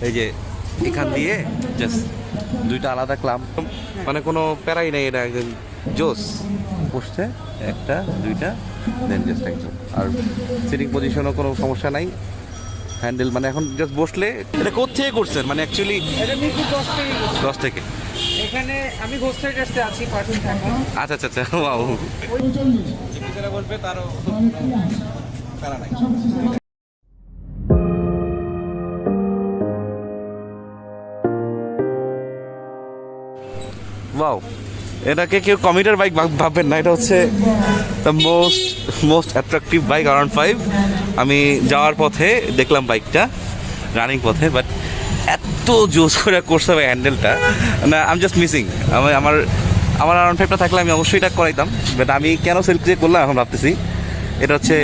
এই যে এখান দিয়ে জাস্ট দুইটা আলাদা ক্লাম, মানে কোনো প্যারাই নেই, এটা একদম জোস বসছে, একটা দুইটা দেন জাস্ট একদম। আর সিটিং পজিশনও কোনো সমস্যা নাই, হ্যান্ডেল মানে এখন জাস্ট বসলে। এটা কোথেকে করছেন মানে অ্যাকচুয়ালি? এটা মিরপুর 10 থেকে করছি। 10 থেকে। এখানে আমি ঘোষ ট্রেডার্সে আছি পার্সন থাকা। আচ্ছা আচ্ছা আচ্ছা, ওয়াও। যারা বলবে তারও প্যারা নাই। ওয়াও, এটাকে কেউ কমিউটার বাইক ভাববেন না, এটা হচ্ছে the most attractive bike around 5। আমি যাওয়ার পথে দেখলাম বাইকটা রানিং পথে, বাট এত জোস করে করছে ভাই হ্যান্ডেলটা, না আই এম জাস্ট মিসিং। আমার আরাউন্ড 5টা থাকলে আমি অবশ্যই এটা করাইতাম, বাট আমি কেন সেলফি করলাম এখন ভাবতেছি। এটা হচ্ছে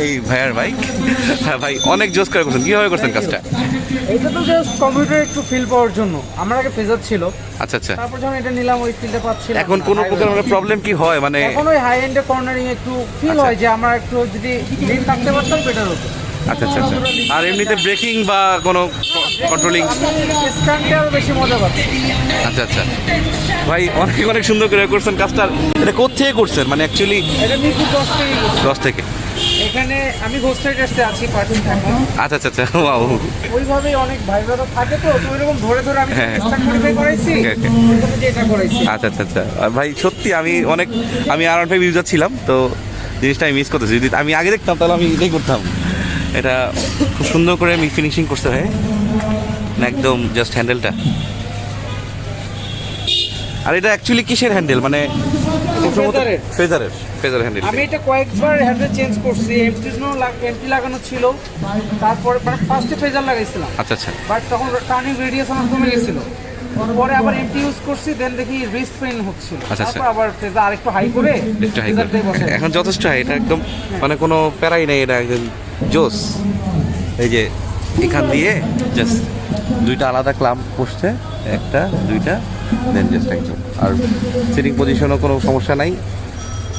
এই ভাইয়ার বাইক। হ্যাঁ ভাই, অনেক জোস করে করছেন। কীভাবে করছেন কাজটা? এটা তো জাস্ট কম্পিউটার একটু ফিল পাওয়ার জন্য। আমার আগে ফেজার ছিল, আচ্ছা আচ্ছা। তারপর যখন এটা নিলাম ওই ফিলটা পাচ্ছিলাম। এখন কোনো প্রকার মানে প্রবলেম কি হয় মানে? এখন ওই হাই এন্ডে কর্নারিং একটু ফিল হয় যে আমরা একটু যদি গ্রিন থাকতে পারতাম বেটার হতো। আচ্ছা আচ্ছা আচ্ছা। আর এমনিতে ব্রেকিং বা কোনো কন্ট্রোলিং? স্ট্যান্ডে আরো বেশি মজা পাচ্ছি। আচ্ছা আচ্ছা ভাই, অনেক অনেক সুন্দর করে করছেন কাজটা। এটা কোথেকে করছেন মানে অ্যাকচুয়ালি? এটা মিরপুর 10 থেকে করছি। 10 থেকে। এখানে আমি ঘোষ ট্রেডার্সে আছি পার্সন থাকা। আচ্ছা আচ্ছা আচ্ছা, ওয়াও। ওইভাবেই অনেক ভাই ব্রাদার থাকে তো ওইরকম ধরে ধরে আমি হ্যাঁ। স্টার্ট মডিফাই করাইছি, Okay, okay. ওইভাবে যে এটা করাইছি। আচ্ছা আচ্ছা আচ্ছা। আর ভাই সত্যি আমি আরাউন্ড 5 ইউজার ছিলাম, তো জিনিসটা আমি মিস করতেছি। যদি আমি আগে দেখতাম তাহলে আমি এটাই করতাম। এটা খুব সুন্দর করে আমি ফিনিশিং করতে হয় একদম, জাস্ট হ্যান্ডেলটা। আর এটা অ্যাকচুয়ালি কিসের হ্যান্ডেল মানে? ফেজারের হ্যান্ডেল। আমি এটা কয়েকবার হ্যান্ডেল চেঞ্জ করছি, এমটি লাগানো ছিল, তারপরে ফার্স্টে ফেজার লাগাইছিলাম। আচ্ছা আচ্ছা বাট তখন টার্নিং রেডিয়াস আমার কমে গেছিল, পরে আবার এমটি ইউজ করছি, দেন দেখি রিস্ট পেইন হচ্ছিল, আচ্ছা, তারপর আবার ফেজার আরেকটু হাই করে একটু হাই ফেজারটাই বসাই। এখন যথেষ্ট হাই, এটা একদম মানে কোনো প্যারাই নেই, এটা একদম জোস। এই যে এখান দিয়ে জাস্ট দুইটা আলাদা ক্লাম বসছে, একটা দুইটা দেন জাস্ট একদম। আর সিটিং পজিশনও কোনো সমস্যা নাই,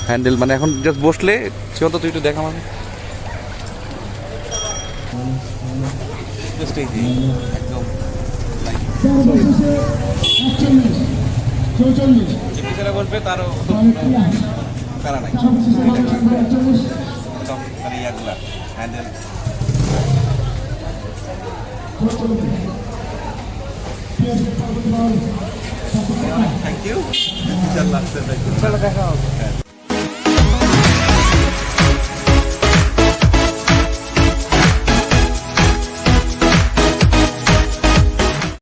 হ্যান্ডেল মানে এখন জাস্ট বসলে। সেও তো তুই একটু দেখা মানে জাস্ট এই যে একদম যারা বলবে তারও প্যারা নাই, একদম মানে ইয়াগুলা হ্যান্ডেল। Thank you. চলো দেখা হবে।